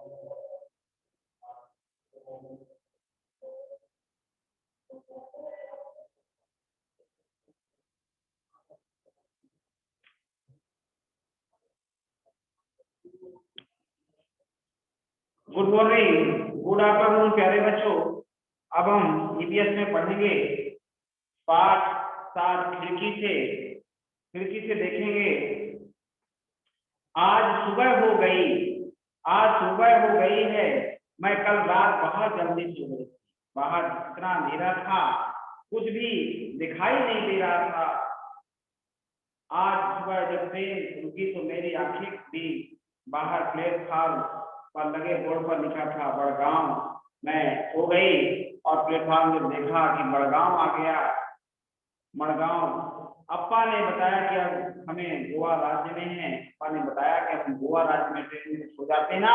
Good morning, good afternoon प्यारे बच्चों। अब हम ईवीएस में पढ़ेंगे पाठ 7 खिड़की से देखेंगे। आज सुबह हो गई, आज सुबह हो गई है। मैं कल रात बहुत जल्दी सो गई। बाहर इतना अंधेरा था, कुछ भी दिखाई नहीं दे रहा था। आज सुबह जब ट्रेन रुकी तो मेरी आंखें खुली। बाहर प्लेटफॉर्म पर लगे बोर्ड पर लिखा था बड़गांव। मैं सो गई और प्लेटफॉर्म में देखा कि बड़गांव आ गया। मड़गांव। अप्पा ने बताया कि अब हमें गोवा राज्य में है। अप्पा ने बताया कि हम गोवा राज्य में ट्रेन में सो जाते हैं ना,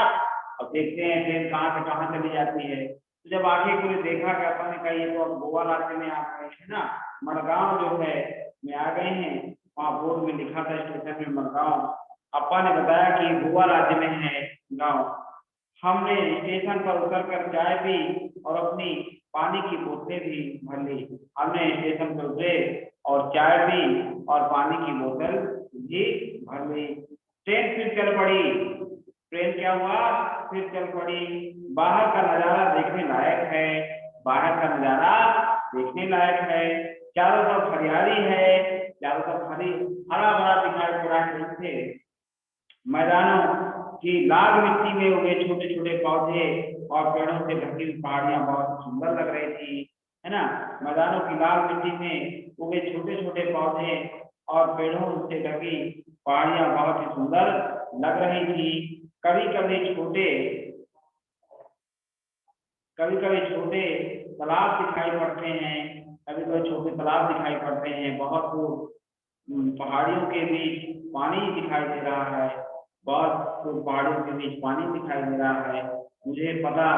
अब देखते हैं ट्रेन कहाँ से कहाँ चली जाती है। तो जब आगे कोई देखा कि अप्पा ने कहा ये तो अब गोवा राज्य में आ गए हैं ना, मड़गांव जो है में आ गए हैं। वहाँ बोर्ड में लिखा था स्टेशन में मड़गांव। अप्पा ने बताया कि गोवा राज्य में है गाँव। हमने स्टेशन पर उतरकर चाय पी और अपनी पानी की बोतलें भी भर ली। हमने स्टेशन पर उतरे और चाय पी और पानी की बोतल भी भर ली। ट्रेन फिर चल पड़ी। ट्रेन क्या हुआ, फिर चल पड़ी। बाहर का नजारा देखने लायक है, बाहर का नजारा देखने लायक है। चारों तरफ हरियाली है, चारों तरफ हरा भरा दिखाई दे रहा है। मैदानों की लाल मिट्टी में उगे छोटे छोटे पौधे और पेड़ों से ढकी हुई पहाड़ियां बहुत सुंदर लग रही थी, है ना। मैदानों की लाल मिट्टी में उगे छोटे छोटे पौधे और पेड़ों से ढकी पहाड़ियां बहुत ही सुंदर लग रही थी। कभी कभी छोटे तालाब दिखाई पड़ते हैं, कभी कभी छोटे तालाब दिखाई पड़ते हैं। बहुत पहाड़ियों के बीच पानी दिखाई दे रहा है, बहुत पहाड़ियों के बीच पानी दिखाई दे रहा है। मुझे पता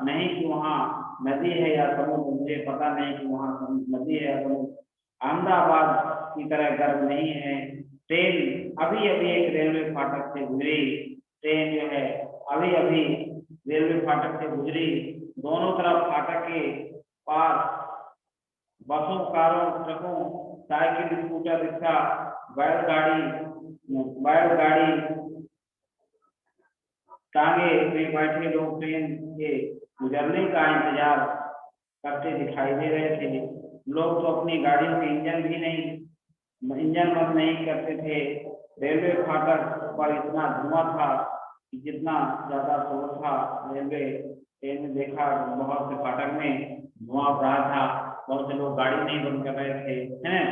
नहीं कि वहाँ नदी है या समुद्र, मुझे पता नहीं कि वहाँ नदी है या समुद्र। अहमदाबाद की तरह गर्व नहीं है। ट्रेन अभी अभी एक रेलवे फाटक से गुजरी। ट्रेन जो है अभी अभी रेलवे फाटक से गुजरी। दोनों तरफ फाटक के पास बसों, कारों, ट्रकों, साइकिल, स्कूटर, रिक्शा, बैलगाड़ी टांगे में बैठे लोग ट्रेन के गुजरने का इंतजार करते दिखाई दे रहे थे। लोग तो अपनी गाड़ियों के इंजन बंद नहीं करते थे। रेलवे फाटक पर इतना धुआं था कि जितना ज्यादा शोर था रेलवे ट्रेन में देखा, बहुत से फाटक में धुआं उठ रहा था। बहुत से लोग गाड़ी नहीं बंद कर रहे थे, हैं।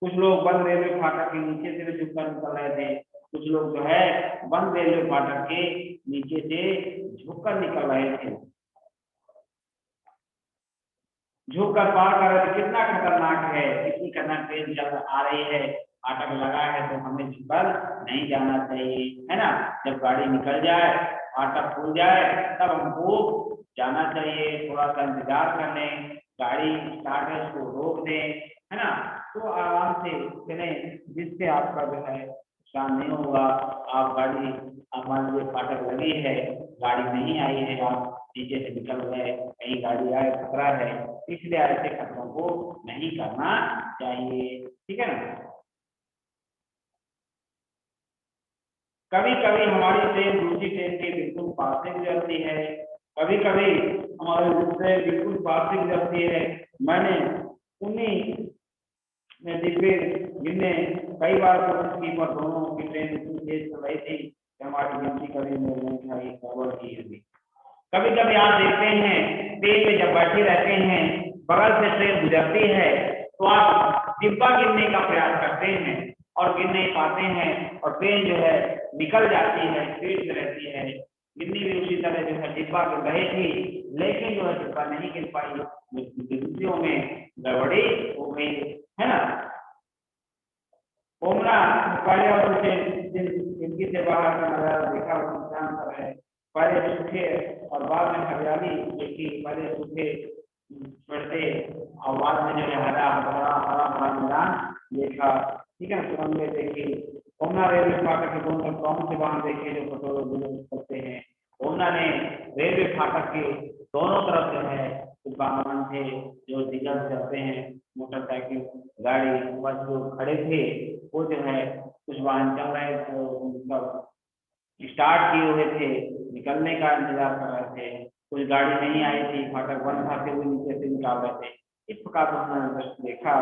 कुछ लोग बंद रेलवे फाटक के नीचे से भी झुककर निकल रहे थे। कुछ लोग जो है बंद रेलवे फाटक के नीचे से झुककर निकल रहे थे। झुककर पार कर रहे थे। कितना खतरनाक है, कितनी खतरनाक ट्रेन चल आ रही है, फाटक लगा है तो हमें झुककर नहीं जाना चाहिए, है ना। जब गाड़ी निकल जाए, फाटक खुल जाए, तब हमको जाना चाहिए। थोड़ा सा इंतजार कर लें, गाड़ी स्टार्ट है उसको रोक दें, है ना। तो आराम से चलें, जिससे आपका जो है नुकसान नहीं होगा। आप गाड़ी, आप मान लीजिए फाटक लगी है, गाड़ी नहीं आई है, आप नीचे से निकल गए, कहीं गाड़ी आए खतरा है, इसलिए ऐसे खतरों को नहीं करना चाहिए, ठीक है ना। कभी कभी हमारी ट्रेन दूसरी ट्रेन के बिल्कुल पास से गुजरती है, कभी कभी हमारी ट्रेन बिल्कुल पास से गुजरती है। मैंने उन्हीं में डिब्बे गिनने कई बार कोशिश की, पर दोनों की ट्रेन इतनी तेज चल रही थी कि हमारी गिनती कभी नहीं था कवर की हुई। कभी कभी आप देखते हैं ट्रेन में जब बैठे रहते हैं, बगल से ट्रेन गुजरती है तो आप डिब्बा गिनने का प्रयास करते हैं और गिन नहीं पाते हैं, और ट्रेन जो है निकल जाती है, स्पीड में रहती है। गिननी भी उसी तरह जो है डिब्बा गिन रही थी, लेकिन जो है डिब्बा नहीं गिन पाई, गिनतियों में गड़बड़ी हो गई, है ना। ओमरा पहले और जिंदगी से बाहर का नजारा देखा, वो है। पहले सूखे और बाद में हरियाली देखी, पहले सूखे पड़ते और बाद में जो है हरा भरा मैदान देखा, ठीक है ना। सुरंगें देखी। ओमना रेलवे फाटक के दोनों तरफ कौन से वाहन देखे जो पेट्रोल करते हैं। पूना ने रेलवे फाटक के दोनों तरफ जो है कुछ वाहन थे जो डीजल चलते हैं, मोटरसाइकिल, गाड़ी, बस जो खड़े थे वो जो है कुछ वाहन चल रहे थे, मतलब स्टार्ट किए हुए थे, निकलने का इंतजार कर रहे थे। कुछ गाड़ी नहीं आई थी, फाटक बंद था, फिर वो नीचे से निकाल रहे थे। इस प्रकार से हमने दृश्य देखा।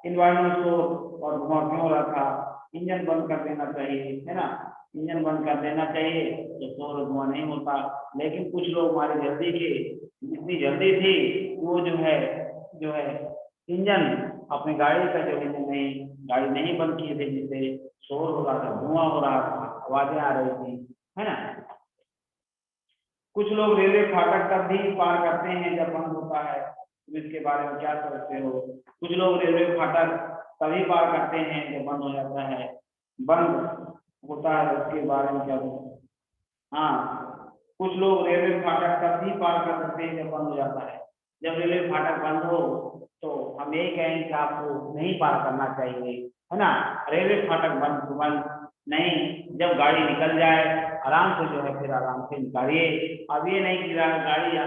इन वाहनों को और धुआं क्यों हो रहा था, इंजन बंद कर देना चाहिए, है ना, इंजन बंद कर देना चाहिए तो शोर और धुआं नहीं होता। लेकिन कुछ लोग हमारे जल्दी के, इतनी जल्दी थी वो जो है इंजन अपने गाड़ी का जो इंजन नहीं, गाड़ी नहीं बंद किए थे, जिससे शोर हो रहा था, धुआं हो रहा था, आवाजें आ रही थी, है ना। कुछ लोग रेलवे फाटक तब भी पार करते हैं जब बंद होता है, तुम इसके बारे में क्या सोचते हो? कुछ लोग रेलवे फाटक तभी पार करते हैं जब बंद हो जाता है, बंद होता है उसके बारे में क्या सोचते हो? हाँ, कुछ लोग रेलवे फाटक तब भी पार कर सकते हैं जब बंद हो जाता है। जब रेलवे फाटक बंद हो तो हम यही कहेंगे कि आपको नहीं पार करना चाहिए, है ना। रेलवे फाटक बंद नहीं, जब गाड़ी निकल जाए आराम से जो है फिर आराम से निकालिए। अब ये नहीं कि गाड़ी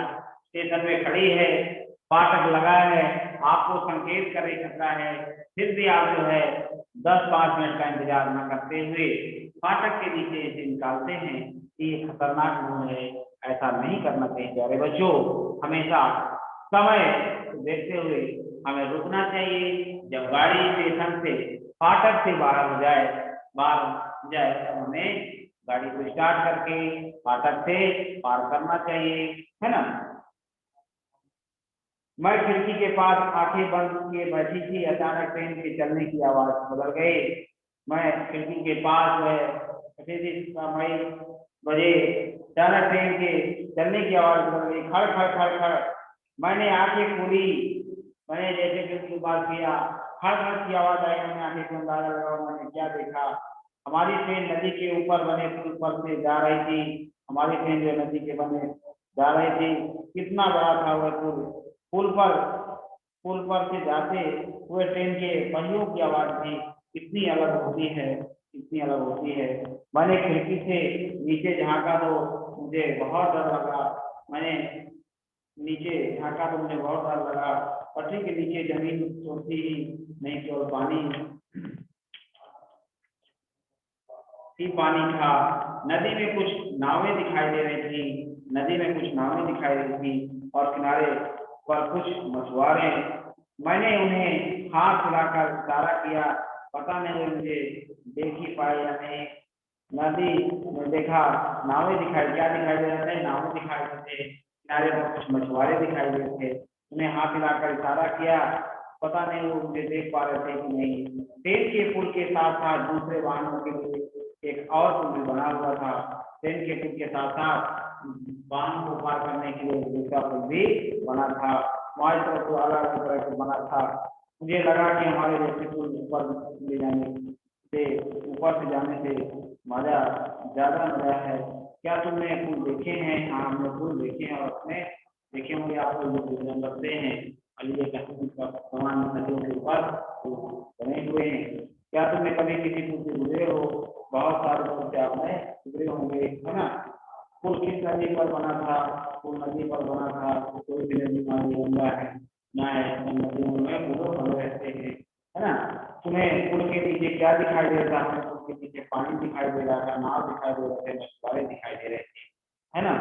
स्टेशन में खड़ी है, फाटक लगा है, आपको संकेत कर सकता है, फिर भी आप जो है 10-5 मिनट का इंतजार न करते हुए फाटक के नीचे इसे निकालते हैं, ये खतरनाक गुण है, ऐसा नहीं करना चाहिए। प्यारे बच्चों, हमेशा समय को देखते हुए हमें रुकना चाहिए। जब गाड़ी स्टेशन से फाटक से बाहर हो जाए तो हमें गाड़ी को स्टार्ट करके फाटक से पार करना चाहिए, है ना। मैं खिड़की के पास आंखें बंद किए बैठी थी, अचानक ट्रेन के चलने की आवाज बदल गई। मैं खिड़की के पास समय बजे अचानक ट्रेन के चलने की आवाज बदल गई, खड़ खड़ खड़ खड़। मैंने आंखें खोली, मैंने जैसे खिड़की के पास किया, खड़ खड़ की आवाज आई। मैंने आंखें को अंदाजा लगाया, मैंने क्या देखा, हमारी ट्रेन नदी के ऊपर बने पुल पर से जा रही थी। हमारी ट्रेन जो नदी के बने जा रही थी, कितना बड़ा था वह पुल। पुल पर से जाते हुए ट्रेन के पहियों की आवाज भी कितनी अलग होती है, कितनी अलग होती है। मैंने खिड़की से नीचे झांका तो मुझे बहुत डर लगा। मैंने नीचे झांका तो मुझे बहुत डर लगा। पटरी के नीचे जमीन छोड़ती ही नहीं, केवल पानी ही पानी था। नदी में कुछ नावें दिखाई दे रही थी, नदी में कुछ नावें दिखाई दे रही थी और किनारे पर कुछ मछुआरे। मैंने उन्हें हाथ हिलाकर इशारा किया, पता नहीं वो मुझे देख ही पाए या नहीं। नदी में देखा, नावें दिखाई, क्या दिखाई दे रहे थे, नावें दिखाई दे रहे थे, किनारे पर कुछ मछुआरे दिखाई दे रहे थे। उन्हें हाथ हिलाकर इशारा किया, पता नहीं वो मुझे देख पा रहे थे कि नहीं। ट्रेन के पुल के साथ साथ दूसरे वाहनों के लिए एक और पुल भी बना हुआ था। ट्रेन के पुल के साथ साथ वाहन को पार करने के लिए दूसरा पुल भी बना था। हमारी तरफ तो अलग अलग तरह से बना था। मुझे लगा कि हमारे जैसे पुल ऊपर ले जाने से, ऊपर से जाने से मजा ज्यादा मजा है। क्या तुमने पुल देखे हैं? हाँ, हमने पुल देखे हैं और अपने देखे होंगे आप लोग जो लगते हैं समान नदियों के ऊपर बने हुए हैं। क्या तुमने कभी किसी पुल से गुजरे हो? बहुत सारे पुल से आपने गुजरे होंगे, है ना। पुल किस नदी पर बना था? पुल नदी पर बना था, कोई भी नदी मान ली गंगा है ना, है नदियों में पुलों बने रहते हैं, है ना। तुम्हें पुल के नीचे क्या दिखाई दे रहा है? पुल के नीचे पानी दिखाई दे रहा था, नाव दिखाई दे रहे थे, मछुआरे दिखाई दे रहे थे, है ना।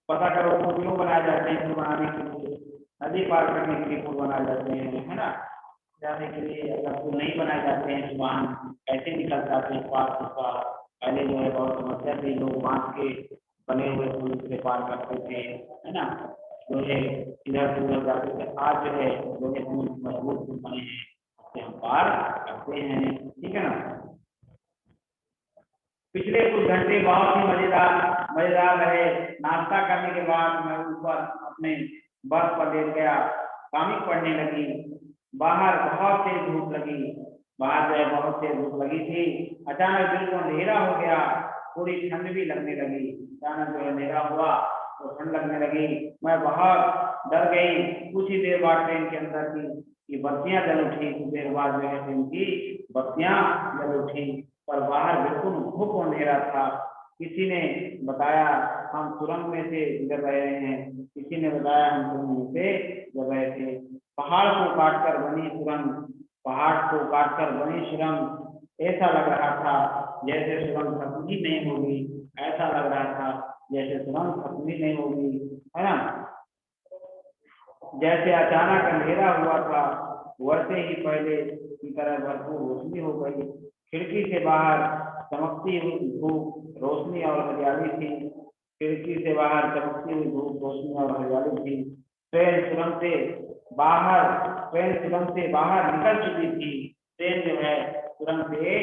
पता करो पुल क्यों बनाए जाते हैं? पुल बनाने के लिए, नदी पार करने के लिए पुल बनाए जाते हैं, है ना। जाने के लिए अगर पुल नहीं बनाए जाते हैं तो वाहन कैसे निकल जाते हैं पार होगा। पहले जो है बहुत समस्या थी, लोग बांध के बने हुए पुल से पार करते थे, है ना। लोहे इधर से उधर जाते थे। आज जो है लोहे पुल मजबूत पुल बने हैं, उससे हम पार करते हैं, ठीक है ना। पिछले कुछ घंटे बहुत ही मजेदार रहे। नाश्ता करने के बाद मैं ऊपर अपने बस पर लेट गया, कॉमिक पढ़ने लगी। बाहर बहुत तेज धूप लगी, बाहर जो है बहुत तेज धूप लगी थी। अचानक बिल्कुल अंधेरा हो गया, थोड़ी ठंड भी लगने लगी। अचानक जो अंधेरा हुआ तो ठंड लगने लगी। मैं बहुत डर गई। कुछ ही देर बाद ट्रेन के अंदर की बत्तियां जल उठी। कुछ देर बाद जो है ट्रेन की बत्तियां जल उठी, पर बाहर बिल्कुल धूप अंधेरा था। किसी ने बताया हम सुरंग में से गुजर रहे हैं, किसी ने बताया हम सुरंग में से गुजर रहे थे। पहाड़ को काटकर बनी सुरंग, पहाड़ को काटकर बनी सुरंग, ऐसा लग रहा था जैसे सुरंग खत्म ही नहीं होगी, ऐसा लग रहा था जैसे सुरंग खत्म ही नहीं होगी, है ना। जैसे अचानक अंधेरा हुआ था, वैसे ही पहले की तरह भरपूर रोशनी हो गई। खिड़की से बाहर चमकती हुई धूप, रोशनी और हरियाली थी। खिड़की से बाहर चमकती हुई धूप, रोशनी और हरियाली थी। ट्रेन सुरंग से बाहर ट्रेन सुरंग से बाहर निकल चुकी थी। ट्रेन जो है सुरंग से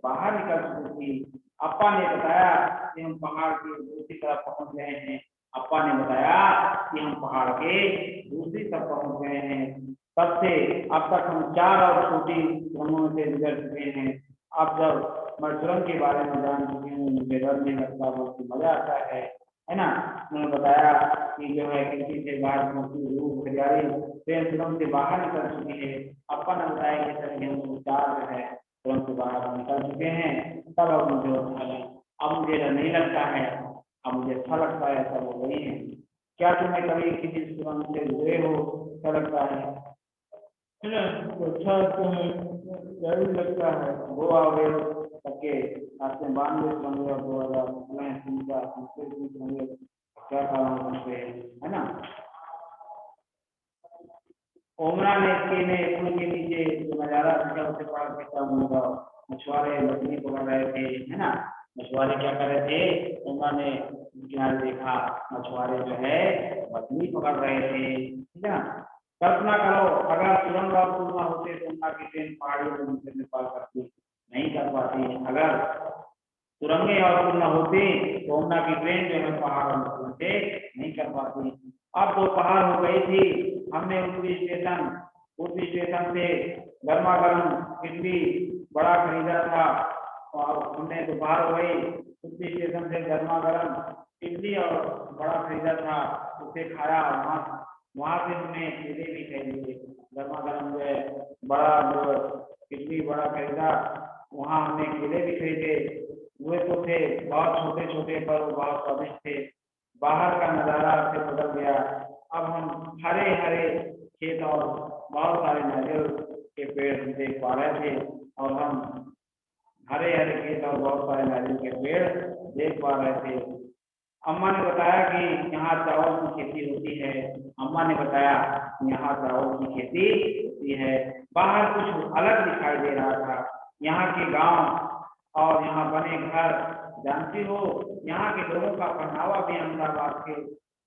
बाहर निकल चुकी थी। अप्पा ने बताया कि हम पहाड़ की दूसरी तरफ पहुंच गए हैं। अप्पा ने बताया कि हम पहाड़ के दूसरी तरफ पहुंच गए हैं। तब से अब तक हम 4 और छोटी सुरंगों से गुजर चुके हैं। अब जब मैं सुरंग के बारे में जान चुकी हूँ, मुझे डर नहीं लगता, बल्कि मजा आता है ना। उन्होंने बताया कि जो है खिड़की से बाहर पहुंची धूप हरियाली, ट्रेन सुरंग से बाहर निकल चुकी है। अप्पा ने बताया कि सर हम 4 जो है सुरंग से बाहर निकल चुके हैं। तब अब मुझे अच्छा लगा, अब मुझे डर नहीं लगता है, अब मुझे अच्छा लगता है, सब हो गई है। क्या तुम्हें कभी किसी सुरंग से गुजरे हो, अच्छा लगता है ना। तो अच्छा तो है, जरूर लगता है। वो आओगे सबके आपसे बांध ले सुरंग और 2000 का सुरंग क्या कारण बनते हैं, है ना। ओमरा ने ने पुल के नीचे जो नजारा दिखा उसे पार करता हुआ मछुआरे मछली पकड़ रहे थे, है ना। मछुआरे क्या कर रहे थे, ओमरा ने किनारे देखा, मछुआरे जो है मछली पकड़ रहे थे, ठीक है ना। कल्पना करो अगर सुरंग और पुल न होते तो ओमरा की ट्रेन पहाड़ियों को नीचे में पार करती नहीं कर पाती। अगर सुरंगें और पुल न होती तो ओमरा की ट्रेन जो है पहाड़ों से नहीं कर पाती। अब दोपहर हो गई थी। हमने उसी स्टेशन से गर्मा गर्म इडली बड़ा खरीदा था, और हमने दोपहर हो गई, उसी स्टेशन से गर्मा गर्म इडली और बड़ा खरीदा था, उसे खाया। वहाँ वहाँ से हमने केले भी खरीदे, गर्मा गर्म जो है बड़ा जो इडली बड़ा खरीदा, वहाँ हमने केले भी खरीदे। वे तो थे बहुत छोटे छोटे पर वो बहुत स्वादिष्ट थे। बाहर का नज़ारा से बदल गया। अब हम हरे हरे खेत और बहुत सारे नारियल के पेड़ देख पा रहे थे, और हम हरे हरे खेत और बहुत सारे नारियल के पेड़ देख पा रहे थे। अम्मा ने बताया कि यहाँ चावल की खेती होती है। अम्मा ने बताया कि यहाँ चावल की खेती होती है। बाहर कुछ अलग दिखाई दे रहा था। यहाँ के गांव और यहाँ बने घर, जानती हो यहाँ के लोगों का पहनावा भी अहमदाबाद के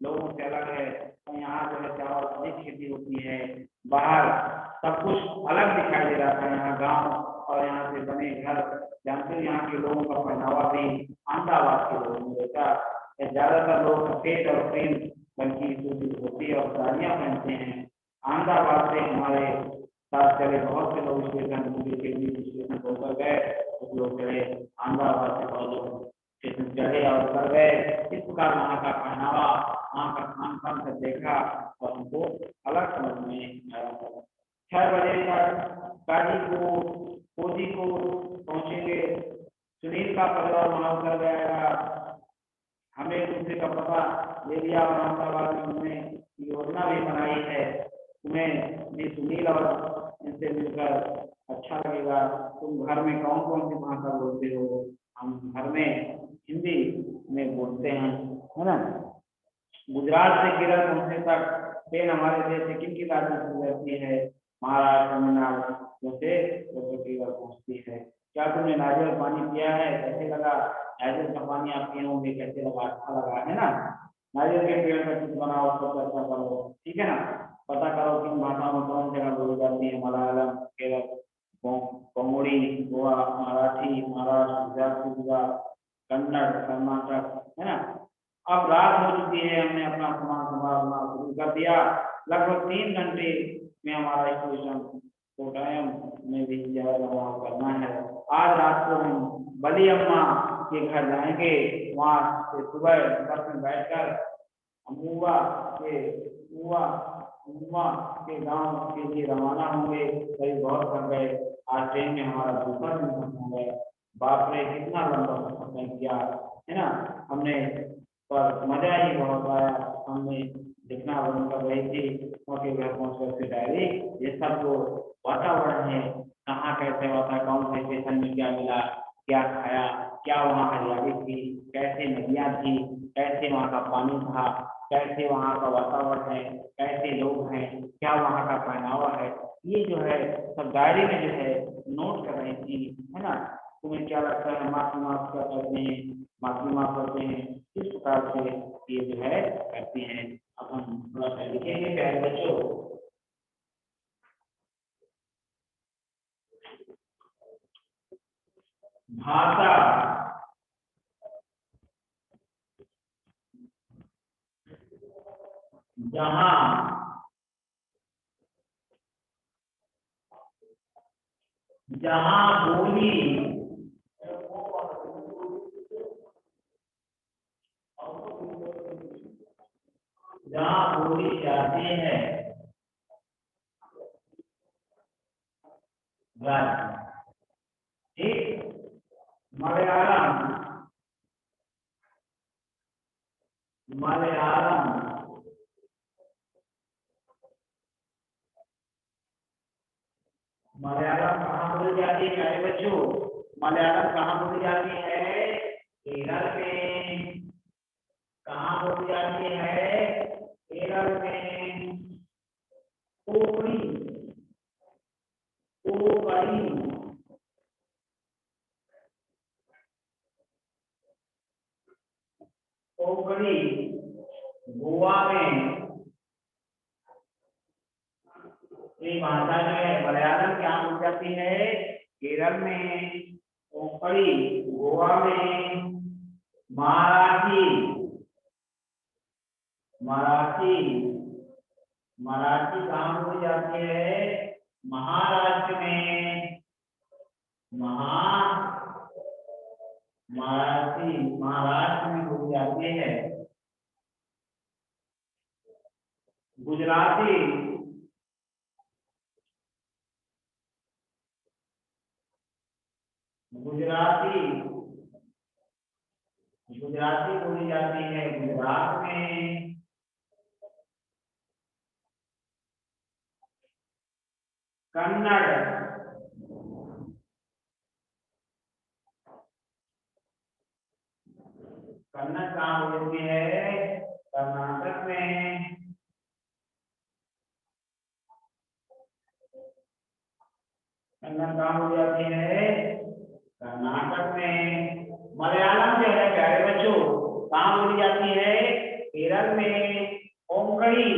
लोगों से अलग है। तो यहाँ जो है चावल अधिक खेती होती है। बाहर सब कुछ अलग दिखाई दे रहा था। यहाँ गांव और यहाँ से बने घर, जानते हो यहाँ के लोगों का पहनावा भी अहमदाबाद के लोगों जैसा। ज्यादातर लोग सफेद और क्रीम रंग की धोती और साड़ियाँ पहनते हैं। अहमदाबाद से हमारे साथ चले बहुत से लोग स्टेशन स्टेशन पर उतर गए, कुछ लोग चले अहमदाबाद से, बहुत लोग स्टेशन चढ़े और उतर गए। इस प्रकार वहाँ का पहनावा, वहाँ का खान पान सब देखा और हमको अलग समझ में आया। 6 बजे तक गाड़ी को कोजी को पहुँचेंगे। सुनील का परिवार वहाँ उतर जाएगा। हमें दूसरे का पता ले लिया और अहमदाबाद में हमने योजना भी बनाई है। तुम्हें भी सुनील और इनसे मिलकर अच्छा लगेगा। तुम घर में कौन कौन सी भाषा बोलते हो? हम घर में हिंदी में बोलते हैं, है ना। गुजरात से केरल पहुंचने तक ट्रेन हमारे देश सिक्किम की राजधानी से गुजरती है। महाराष्ट्र तमिलनाडु जैसे केरल पहुंचती है। क्या तुमने नारियल पानी पिया है? कैसे लगा? नारियल का पानी आप पिए होंगे, कैसे लगा? अच्छा लगा, है ना। नारियल के पेड़ का कुछ बनाओ, उसको चर्चा करो, ठीक है ना। पता करो किन भाषाओं में कौन जगह बोली जाती है। मलयालम, केरल, कोंकणी, गोवा, मराठी, महाराष्ट्र, गुजरात, कन्नड़, कर्नाटक, है ना। अब रात हो चुकी है, हमने अपना सामान संभालना शुरू कर दिया। लगभग 3 घंटे में हमारा स्टेशन कोटायम में भी जयगढ़ करना है। आज रात को हम बली अम्मा के घर जाएंगे। वहाँ से सुबह बस में बैठकर अमुआ के उआ उमा के गांव के लिए रवाना होंगे। करीब बहुत थक गए, आज ट्रेन में हमारा दूसरा दिन खत्म हो गया। बाप रे कितना लंबा सफर तय किया है ना हमने, पर मजा ही बहुत आया। हमने जितना वन कर रही थी उनके घर पहुंच कर फिर डायरेक्ट ये सब जो वातावरण है, कहाँ कैसे होता, कौन से स्टेशन में क्या मिला, क्या खाया, क्या वहाँ हरियाली थी, कैसे नदियाँ थी, कैसे वहाँ का पानी था, कैसे वहाँ का वातावरण है, कैसे लोग हैं, क्या वहाँ का पहनावा है, ये जो है सब डायरी में जो है नोट कर रही थी, है ना। तुम्हें क्या लगता है माफी माफ क्या करते हैं, माफी माफ करते हैं, किस प्रकार से ये जो है करते हैं। अब हम थोड़ा सा लिखेंगे प्यारे बच्चों। भाषा जहाँ जहाँ बोली जहाँ बोली जाती है, राज्य, ठीक। मलयालम मलयालम मलयालम कहाँ बोली जाती है प्यारे बच्चों, मलयालम कहाँ बोली जाती है, केरल में। कहाँ बोली जाती है, केरल में। कोंकणी कोंकणी कोंकणी गोवा में। ये भाषा जो है मलयालम क्या बोली जाती है, केरल में। कोंकणी गोवा में। मराठी मराठी मराठी कहाँ बोली जाती है, महाराष्ट्र में। मराठी महाराष्ट्र में बोली जाती है। गुजराती गुजराती गुजराती बोली जाती है गुजरात में। कन्नड़ कन्नड़ कहाँ बोलती है, कर्नाटक में। कन्नड़ कहाँ बोली जाती है, कर्नाटक में। मलयालम जो है प्यारे बच्चों कहाँ बोली जाती है, केरल में। कोंकणी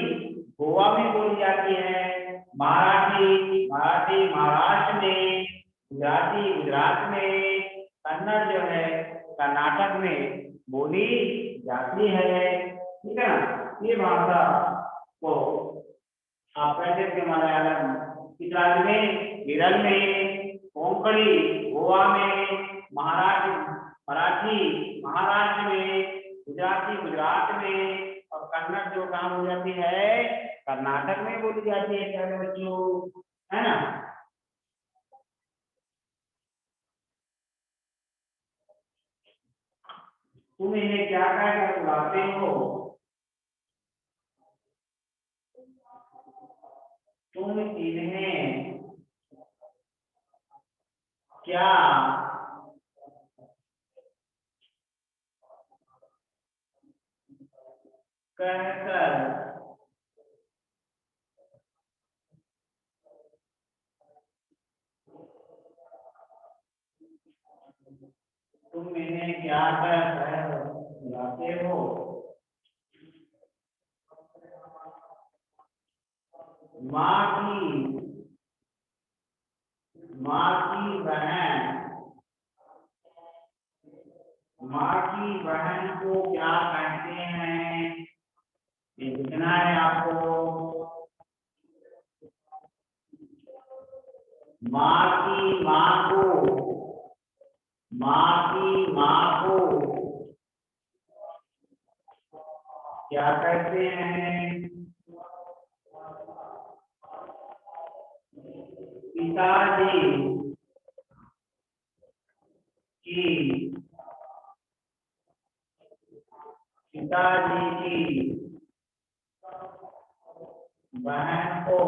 गोवा में बोली जाती है। मराठी मराठी महाराष्ट्र में। गुजराती गुजरात में। कन्नड़ जो है कर्नाटक में बोली जाती है, ठीक है ना। ये भाषा को आप कैसे थे, मलयालम किस राज्य में, केरल में। कोंकणी गोवा में। महाराष्ट्र मराठी महाराष्ट्र में। गुजराती गुजरात में। और कन्नड़ जो कहाँ बोली जाती है, कर्नाटक में बोली जाती है प्यारे बच्चों, है ना। तुम इन्हें क्या कहकर बुलाते हो, तुम इन्हें क्या कहकर तुम इन्हें क्या कहकर बुलाते हो, माँ की माँ की बहन माँ की बहन को क्या कहते हैं, ये लिखना है आपको। माँ की माँ को माँ की माँ को क्या कहते हैं, पिताजी। की पिताजी की बहन को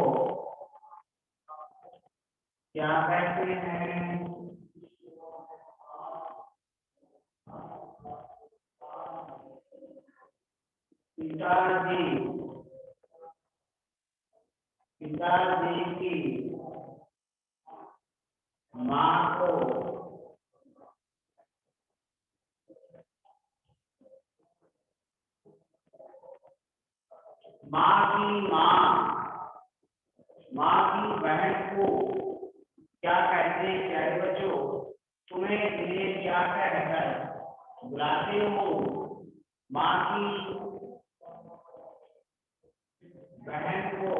क्या कहते हैं? पिताजी की माँ को माँ की बहन को क्या कहते हैं प्यारे बच्चों? तुम्हें इन्हें क्या कहकर बुलाते हो? माँ की बहन को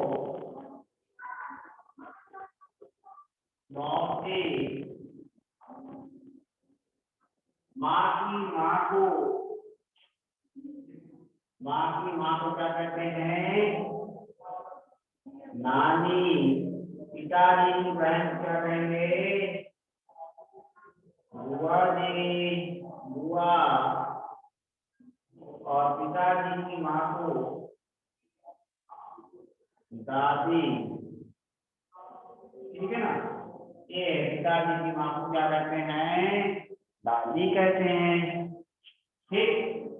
मौसी, माँ की माँ को क्या कहते हैं? नानी। पिताजी की बहन क्या कहेंगे? बुआ जी, बुआ। और पिताजी की माँ को दादी। ठीक है ना? ये पिताजी की माँ को क्या कहते हैं? दादी कहते हैं। ठीक।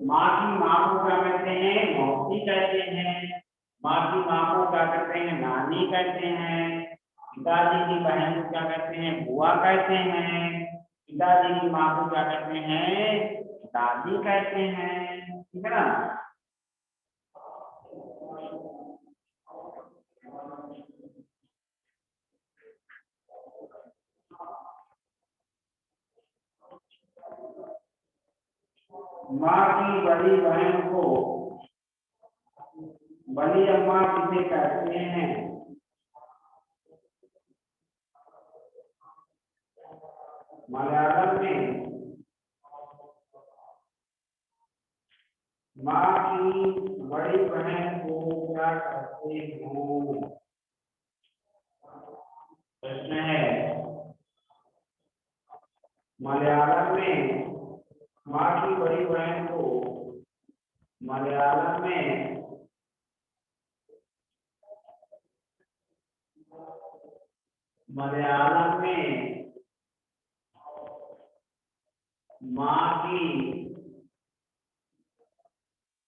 माँ की माँ को क्या कहते हैं? मौसी कहते हैं। माँ की माँ को क्या कहते हैं? नानी कहते हैं। पिताजी की बहन को क्या कहते हैं? बुआ कहते हैं। पिताजी की माँ को क्या कहते हैं? दादी कहते हैं। ठीक है ना? माँ की बड़ी बहन को बड़ी अम्मा किसे कहते हैं? मलयालम में माँ की बड़ी बहन को क्या कहते हो? प्रश्न है। मलयालम में माँ की बड़ी बहन को मलयालम में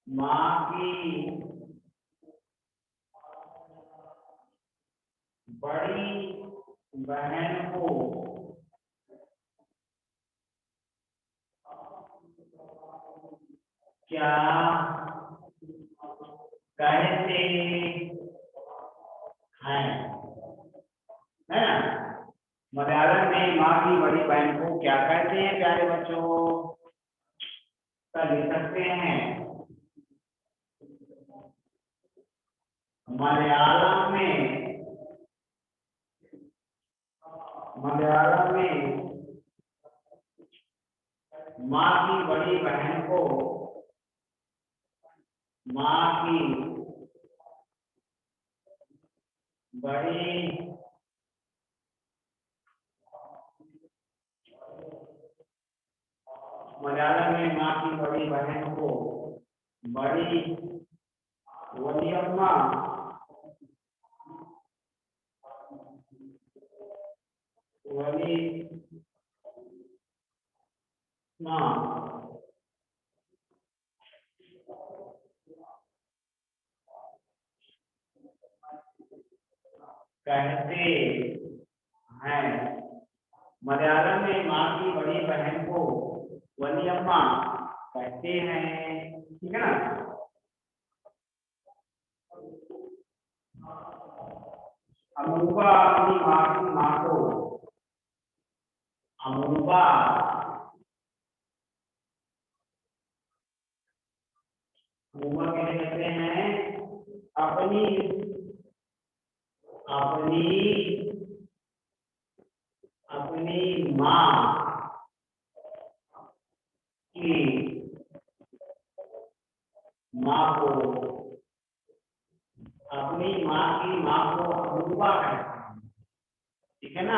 माँ की बड़ी बहन को क्या कहते हैं? है ना? मलयालम में माँ की बड़ी बहन को क्या कहते हैं प्यारे बच्चों? लिख सकते हैं। मलयालम में माँ की बड़ी बहन को माँ की बड़ी मलयालम में माँ की बड़ी बहन को बड़ी वलियम्मा कहते हैं। मलयालम में माँ की बड़ी बहन को वलियम्मा कहते हैं। ठीक है ना? अमरूबा अपनी माँ को अमरूबा कहते हैं अपनी माँ की माँ को अमरूबा कहते हैं। ठीक है ना?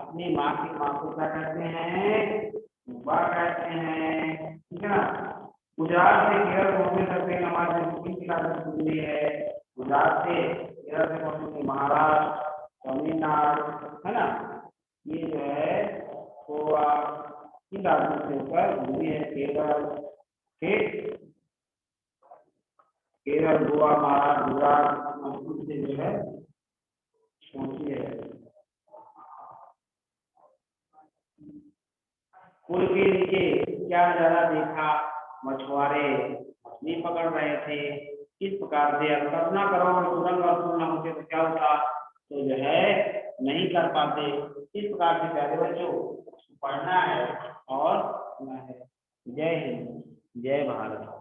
अपनी माँ की माँ को क्या कहते हैं? सूबा कहते हैं, ठीक है ना। गुजरात से केरल पहुंचने तक ट्रेन हमारे बुकिंग की लागत कितनी है? गुजरात से केरल से पहुंचने महाराष्ट्र, तमिलनाडु, है ना, ये जो है गोवा इन राज्यों के ऊपर घूमी है। केरल, ठीक, केरल, गोवा, महाराष्ट्र, गुजरात से जो है पहुंची है। पुल के नीचे क्या नजारा देखा? मछुआरे मछली पकड़ रहे थे। किस प्रकार से? अब कल्पना करो सुरंग और पुल न होते तो क्या होता, तो जो है नहीं कर पाते। इस प्रकार से प्यारे बच्चों पढ़ना है और सुनना है। जय हिंद, जय भारत।